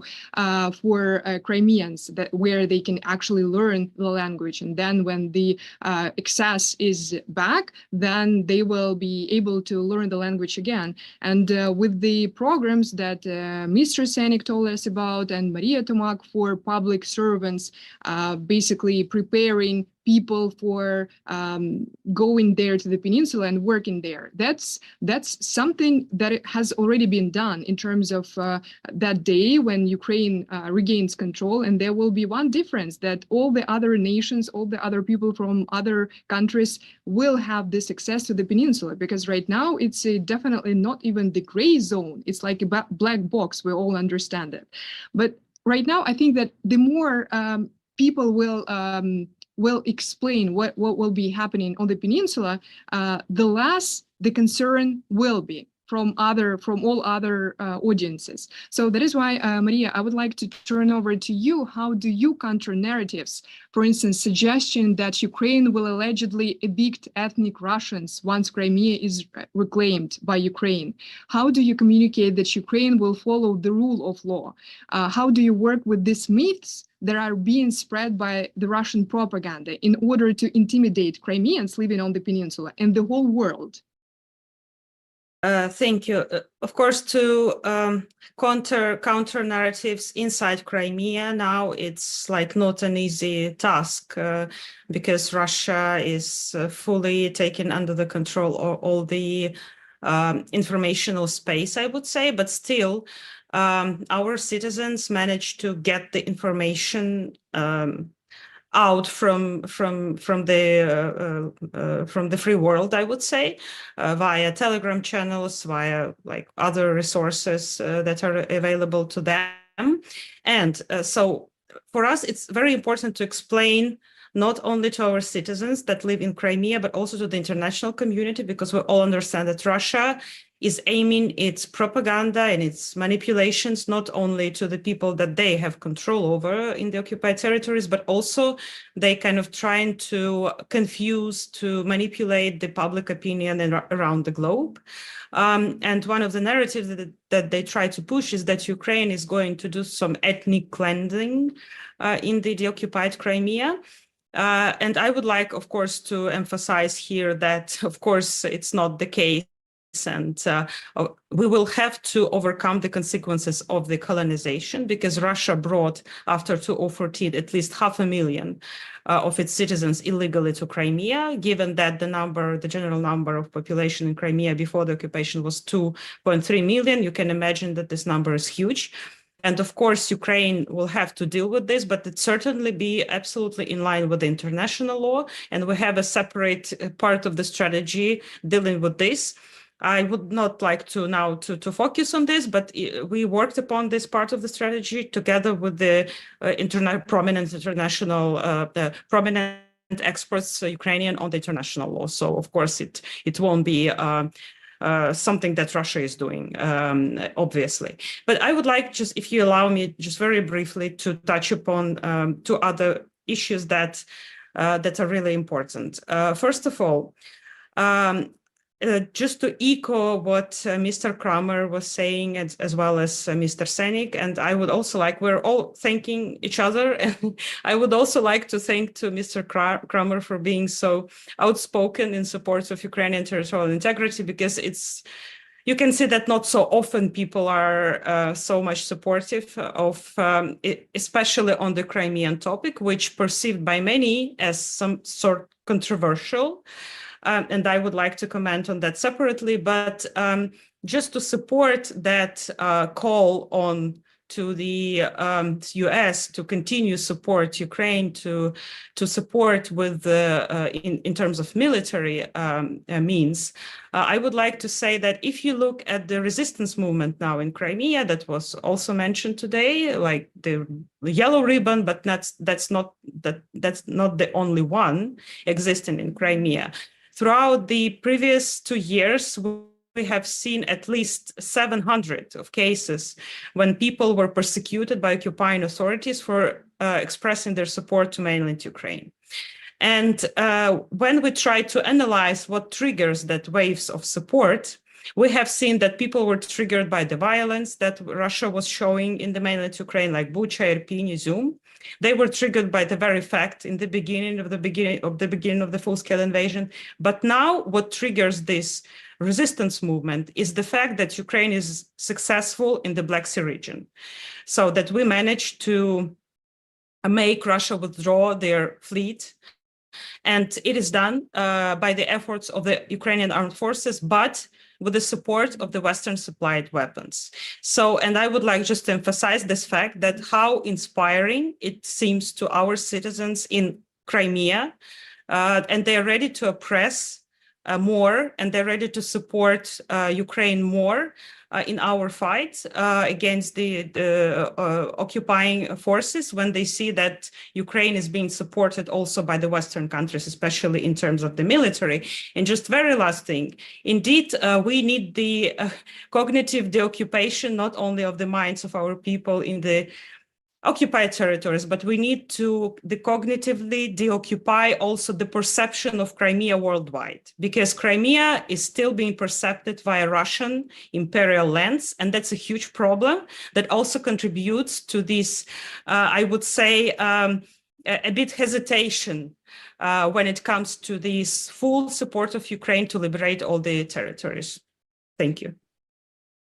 for Crimeans where they can actually learn the language. And then when the access is back, then they will be able to learn the language again. And with the programs that Mr. Sienik told us about and Maria Tomak for public servants, basically preparing people for going there to the peninsula and working there. That's something that has already been done in terms of that day when Ukraine regains control. And there will be one difference, that all the other nations, all the other people from other countries will have this access to the peninsula, because right now it's definitely not even the gray zone. It's like a black box. We all understand it. But right now, I think that the more people will explain what will be happening on the peninsula, the less the concern will be from all other audiences. So that is why, Maria, I would like to turn over to you. How do you counter narratives? For instance, suggestion that Ukraine will allegedly evict ethnic Russians once Crimea is reclaimed by Ukraine. How do you communicate that Ukraine will follow the rule of law? How do you work with these myths that are being spread by the Russian propaganda in order to intimidate Crimeans living on the peninsula and the whole world? Thank you. Of course, to counter narratives inside Crimea now, it's like not an easy task because Russia is fully taken under the control of all the informational space, I would say, but still our citizens manage to get the information out from the free world, I would say, via Telegram channels, via like other resources that are available to them. And so for us, it's very important to explain not only to our citizens that live in Crimea, but also to the international community, because we all understand that Russia is aiming its propaganda and its manipulations not only to the people that they have control over in the occupied territories, but also they kind of trying to confuse, to manipulate the public opinion around the globe. And one of the narratives that they try to push is that Ukraine is going to do some ethnic cleansing in the occupied Crimea. And I would like, of course, to emphasize here that, of course, it's not the case. And we will have to overcome the consequences of the colonization, because Russia brought, after 2014, at least 500,000 of its citizens illegally to Crimea, given that the general number of population in Crimea before the occupation was 2.3 million. You can imagine that this number is huge. And of course, Ukraine will have to deal with this, but it certainly be absolutely in line with the international law. And we have a separate part of the strategy dealing with this. I would not like to now to focus on this, but we worked upon this part of the strategy together with the prominent experts, Ukrainian, on the international law. So of course it won't be something that Russia is doing, obviously. But I would like, just if you allow me, just very briefly to touch upon two other issues that are really important. First of all, just to echo what Mr. Kramer was saying, as well as Mr. Sienik, and I would also like, we're all thanking each other, and I would also like to thank to Mr. Kramer for being so outspoken in support of Ukrainian territorial integrity, because you can see that not so often people are so much supportive of, especially on the Crimean topic, which perceived by many as some sort controversial. And I would like to comment on that separately, but just to support that call on to the US to continue support Ukraine, to support with in terms of military means, I would like to say that if you look at the resistance movement now in Crimea, that was also mentioned today, like the yellow ribbon, but that's not the only one existing in Crimea. Throughout the previous 2 years, we have seen at least 700 of cases when people were persecuted by occupying authorities for expressing their support to mainland Ukraine. And when we try to analyze what triggers that waves of support, we have seen that people were triggered by the violence that Russia was showing in the mainland Ukraine, like Bucha, Irpin, Izum. They were triggered by the very fact in the beginning of the full-scale invasion. But now what triggers this resistance movement is the fact that Ukraine is successful in the Black Sea region. So that we managed to make Russia withdraw their fleet. And it is done by the efforts of the Ukrainian armed forces, but with the support of the Western supplied weapons. So, and I would like just to emphasize this fact that how inspiring it seems to our citizens in Crimea, and they're ready to oppress more, and they're ready to support Ukraine more in our fight against the occupying forces, when they see that Ukraine is being supported also by the Western countries, especially in terms of the military. And just very last thing, indeed, we need the cognitive deoccupation, not only of the minds of our people in the occupied territories, but we need to cognitively deoccupy also the perception of Crimea worldwide, because Crimea is still being perceived via Russian imperial lens, and that's a huge problem that also contributes to this, I would say, a bit hesitation when it comes to this full support of Ukraine to liberate all the territories. Thank you.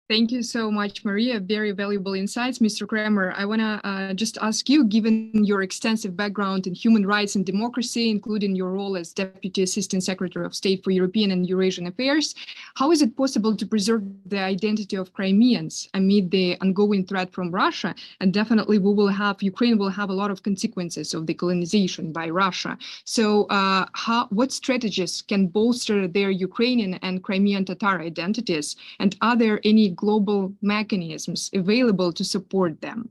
Thank you so much, Maria. Very valuable insights. Mr. Kramer, I want to just ask you, given your extensive background in human rights and democracy, including your role as Deputy Assistant Secretary of State for European and Eurasian Affairs, how is it possible to preserve the identity of Crimeans amid the ongoing threat from Russia? And definitely Ukraine will have a lot of consequences of the colonization by Russia. So what strategies can bolster their Ukrainian and Crimean Tatar identities? And are there any global mechanisms available to support them?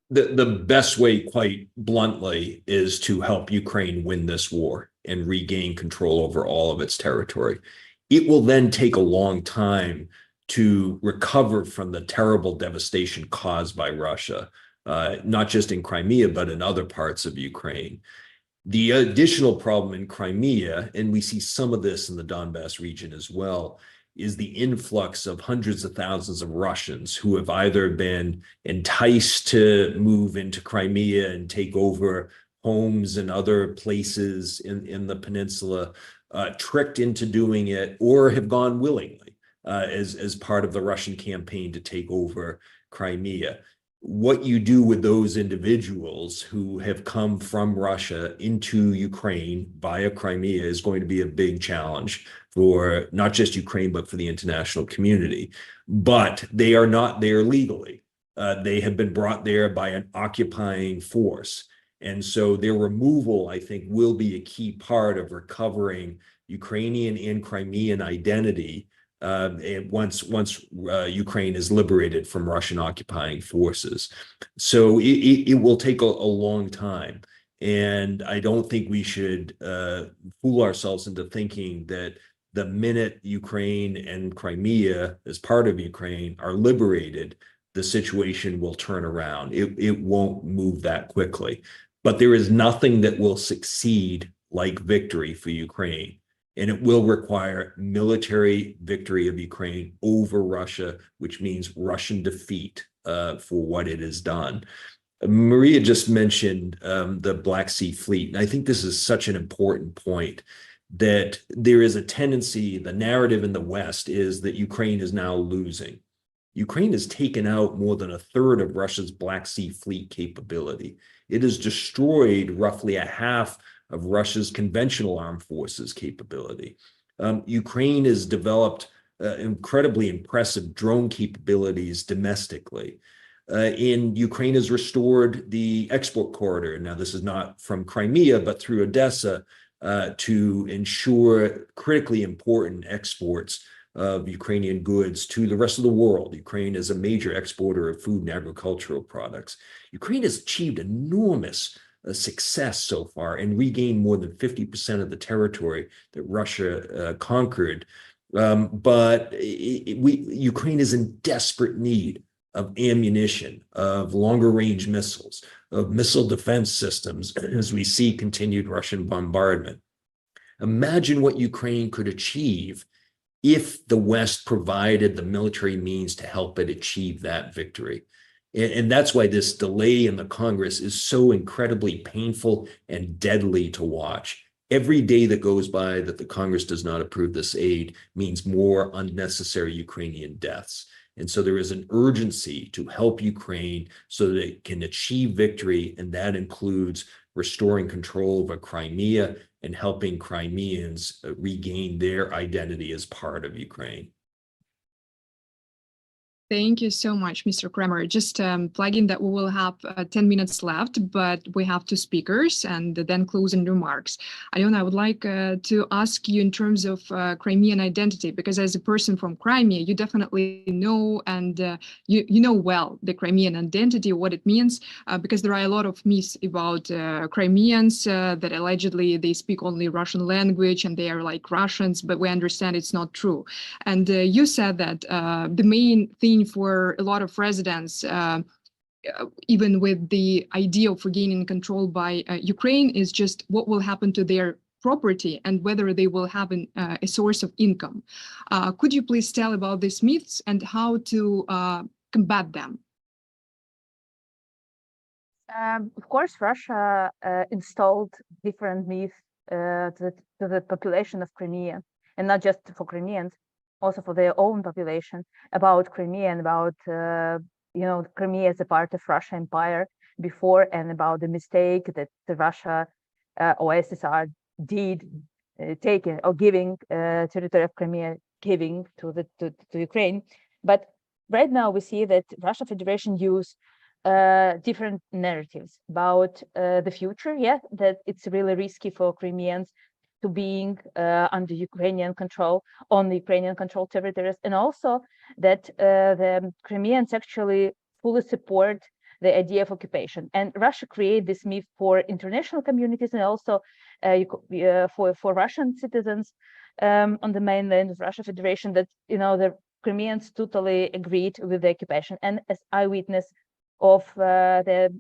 The best way, quite bluntly, is to help Ukraine win this war and regain control over all of its territory. It will then take a long time to recover from the terrible devastation caused by Russia, not just in Crimea, but in other parts of Ukraine. The additional problem in Crimea, and we see some of this in the Donbass region as well, is the influx of hundreds of thousands of Russians who have either been enticed to move into Crimea and take over homes and other places in the peninsula, tricked into doing it, or have gone willingly as part of the Russian campaign to take over Crimea. What you do with those individuals who have come from Russia into Ukraine via Crimea is going to be a big challenge for not just Ukraine, but for the international community. But they are not there legally. They have been brought there by an occupying force. And so their removal, I think, will be a key part of recovering Ukrainian and Crimean identity once Ukraine is liberated from Russian occupying forces. So it will take a long time. And I don't think we should fool ourselves into thinking that the minute Ukraine and Crimea, as part of Ukraine, are liberated, the situation will turn around. It won't move that quickly. But there is nothing that will succeed like victory for Ukraine. And it will require military victory of Ukraine over Russia, which means Russian defeat for what it has done. Maria just mentioned the Black Sea Fleet. And I think this is such an important point, that there is a tendency, the narrative in the West is that Ukraine is now losing. Ukraine has taken out more than a third of Russia's Black Sea Fleet capability. It has destroyed roughly a half of Russia's conventional armed forces capability. Ukraine has developed incredibly impressive drone capabilities domestically. Ukraine has restored the export corridor. Now, this is not from Crimea, but through Odessa, to ensure critically important exports of Ukrainian goods to the rest of the world. Ukraine is a major exporter of food and agricultural products. Ukraine has achieved enormous success so far and regained more than 50% of the territory that Russia conquered. But Ukraine is in desperate need of ammunition, of longer range missiles, of missile defense systems, as we see continued Russian bombardment. Imagine what Ukraine could achieve if the West provided the military means to help it achieve that victory. And that's why this delay in the Congress is so incredibly painful and deadly to watch. Every day that goes by that the Congress does not approve this aid means more unnecessary Ukrainian deaths. And so there is an urgency to help Ukraine so that it can achieve victory, and that includes restoring control over Crimea and helping Crimeans regain their identity as part of Ukraine. Thank you so much, Mr. Kramer. Just flagging that we will have 10 minutes left, but we have two speakers and then closing remarks. Alena, I would like to ask you in terms of Crimean identity, because as a person from Crimea, you definitely know and you know well the Crimean identity, what it means, because there are a lot of myths about Crimeans that allegedly they speak only Russian language and they are like Russians, but we understand it's not true. And you said that the main thing for a lot of residents, even with the idea of regaining control by Ukraine, is just what will happen to their property and whether they will have a source of income. Could you please tell about these myths and how to combat them? Of course, Russia installed different myths to the population of Crimea, and not just for Crimeans, also for their own population, about Crimea and about Crimea as a part of Russian Empire before, and about the mistake that the Russia or SSR did taking or giving territory of Crimea, giving to Ukraine. But right now we see that Russia Federation use different narratives about the future. Yes, that it's really risky for Crimeans to being under Ukrainian control, on the Ukrainian controlled territories, and also that the Crimeans actually fully support the idea of occupation. And Russia created this myth for international communities and also for Russian citizens on the mainland of Russia Federation, that the Crimeans totally agreed with the occupation. And as eyewitness of the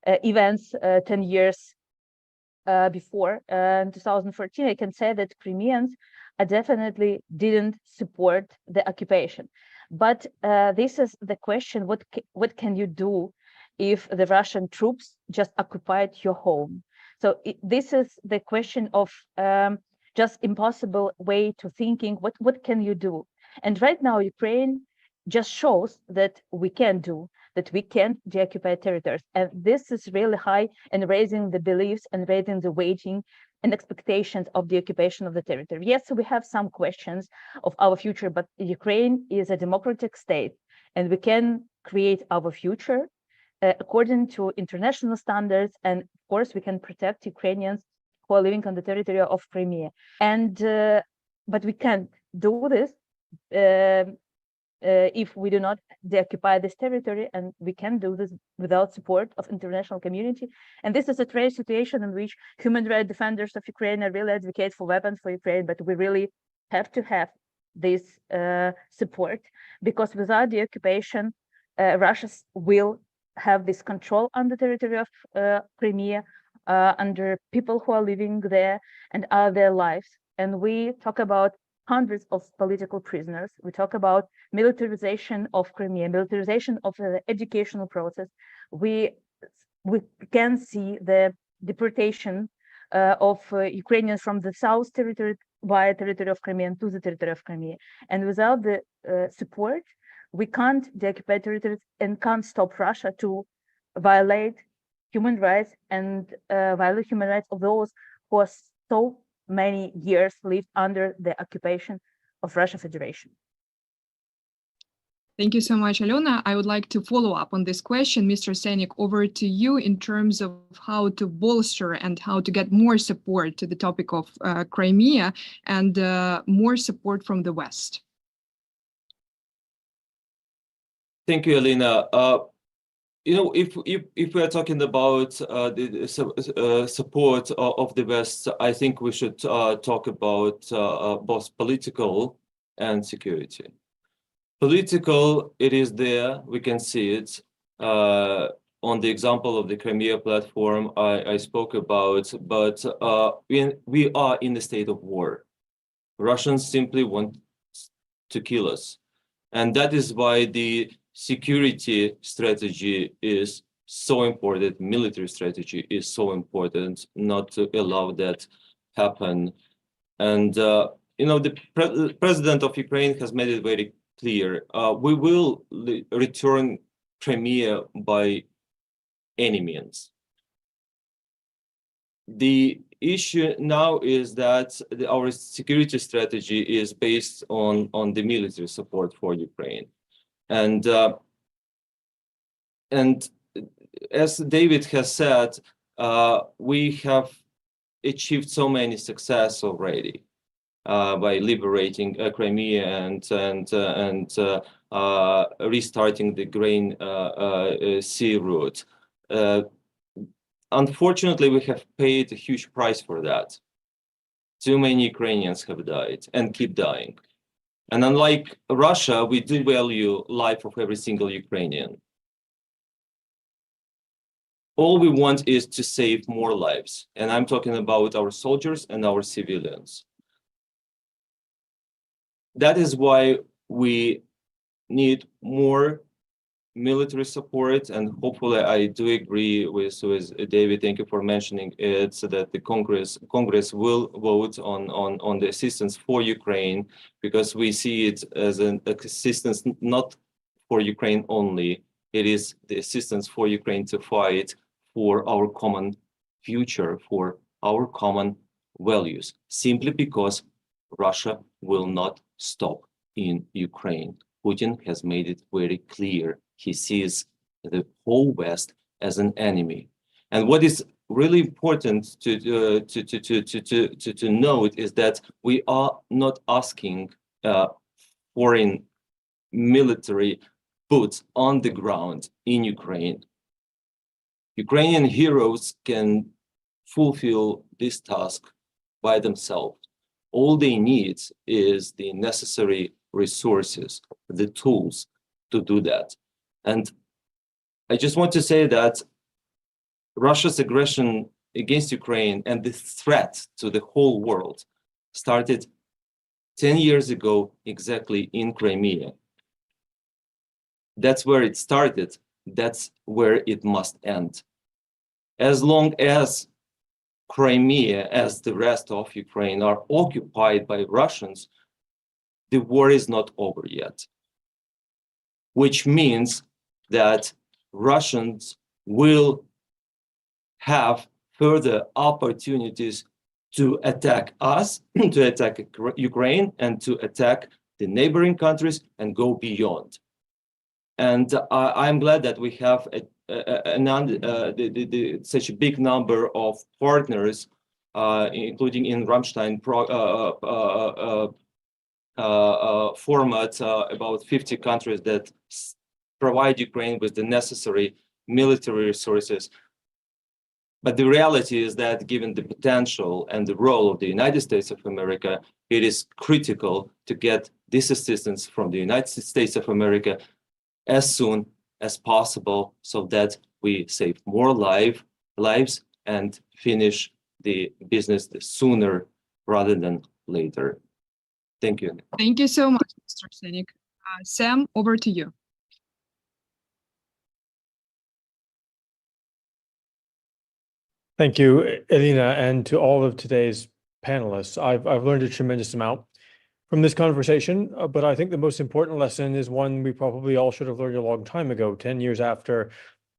events 10 years before, in 2014, I can say that Crimeans definitely didn't support the occupation. But this is the question: what can you do if the Russian troops just occupied your home? So this is the question of just impossible way to thinking. What can you do? And right now, Ukraine just shows that we can do, that we can deoccupy territories. And this is really high and raising the beliefs and raising the waging and expectations of the occupation of the territory. Yes, we have some questions of our future, but Ukraine is a democratic state and we can create our future according to international standards. And of course, we can protect Ukrainians who are living on the territory of Crimea. And but we can't do this if we do not deoccupy this territory, and we can do this without support of international community. And this is a trade situation in which human rights defenders of Ukraine are really advocate for weapons for Ukraine, but we really have to have this support, because without the occupation, Russia will have this control on the territory of Crimea, under people who are living there and are their lives. and we talk about hundreds of political prisoners. We talk about militarization of Crimea, militarization of the educational process. We can see the deportation of Ukrainians from the South territory via territory of Crimea to the territory of Crimea. And without the support, we can't deoccupy territories and can't stop Russia to violate human rights and violate human rights of those who are so many years lived under the occupation of Russian Federation. Thank you so much, Alena. I would like to follow up on this question. Mr. Sienik, over to you in terms of how to bolster and how to get more support to the topic of Crimea and more support from the West. Thank you, Alena. If we are talking about the support of the West, I think we should talk about both political and security. Political, it is there, we can see it. On the example of the Crimea platform I spoke about, but we are in a state of war. Russians simply want to kill us. And that is why the security strategy is so important, military strategy is so important, not to allow that happen. And, the president of Ukraine has made it very clear. We will return Crimea by any means. The issue now is that our security strategy is based on the military support for Ukraine. And as David has said, we have achieved so many success already. By liberating Crimea and restarting the Greene sea route. Unfortunately, we have paid a huge price for that. Too many Ukrainians have died and keep dying. And unlike Russia, we do value life of every single Ukrainian. All we want is to save more lives. And I'm talking about our soldiers and our civilians. That is why we need more military support, and hopefully I do agree with David, thank you for mentioning it, so that the Congress will vote on the assistance for Ukraine, because we see it as an assistance not for Ukraine only, it is the assistance for Ukraine to fight for our common future, for our common values, simply because Russia will not stop in Ukraine. Putin has made it very clear. He sees the whole West as an enemy. And what is really important to note is that we are not asking foreign military boots on the ground in Ukraine. Ukrainian heroes can fulfill this task by themselves. All they need is the necessary resources, the tools to do that. And I just want to say that Russia's aggression against Ukraine and the threat to the whole world started 10 years ago exactly in Crimea. That's where it started. That's where it must end. As long as Crimea, as the rest of Ukraine, are occupied by Russians, the war is not over yet. Which means that Russians will have further opportunities to attack us, to attack Ukraine, and to attack the neighboring countries and go beyond. And I'm glad that we have such a big number of partners, including in Rammstein format, about 50 countries that provide Ukraine with the necessary military resources. But the reality is that given the potential and the role of the United States of America, it is critical to get this assistance from the United States of America as soon as possible, so that we save more lives and finish the business sooner rather than later. Thank you. Thank you so much, Mr. Sienik. Sam, over to you. Thank you, Alena, and to all of today's panelists. I've learned a tremendous amount from this conversation, but I think the most important lesson is one we probably all should have learned a long time ago, 10 years after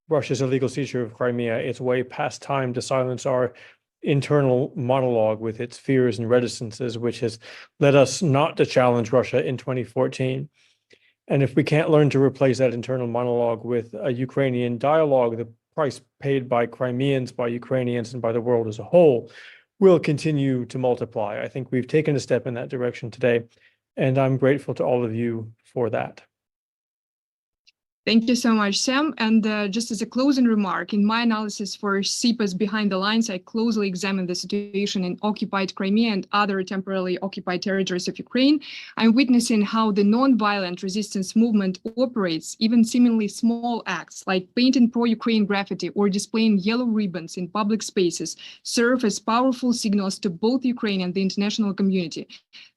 Russia's illegal seizure of Crimea. It's way past time to silence our internal monologue with its fears and reticences, which has led us not to challenge Russia in 2014. And if we can't learn to replace that internal monologue with a Ukrainian dialogue, the price paid by Crimeans, by Ukrainians, and by the world as a whole will continue to multiply. I think we've taken a step in that direction today, and I'm grateful to all of you for that. Thank you so much, Sam. And just as a closing remark, in my analysis for SIPA's Behind the Lines, I closely examined the situation in occupied Crimea and other temporarily occupied territories of Ukraine. I'm witnessing how the non-violent resistance movement operates. Even seemingly small acts like painting pro-Ukraine graffiti or displaying yellow ribbons in public spaces serve as powerful signals to both Ukraine and the international community.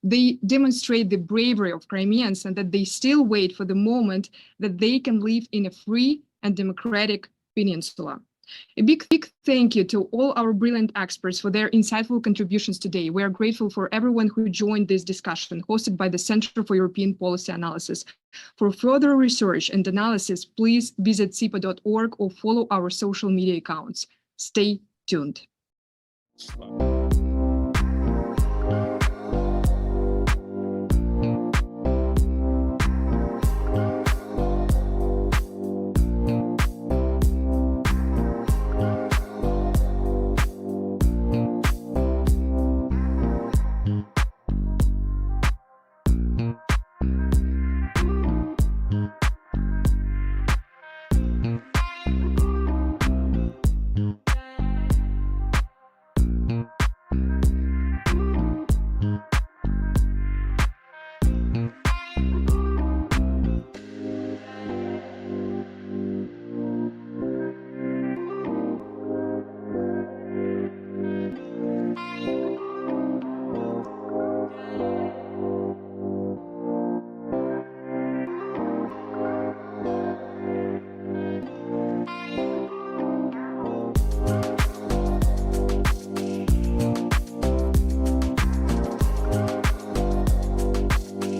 They demonstrate the bravery of Crimeans and that they still wait for the moment that they can live in a free and democratic peninsula. A big thank you to all our brilliant experts for their insightful contributions today. We are grateful for everyone who joined this discussion hosted by the Center for European Policy Analysis. For further research and analysis, please visit sipa.org or follow our social media accounts. Stay tuned.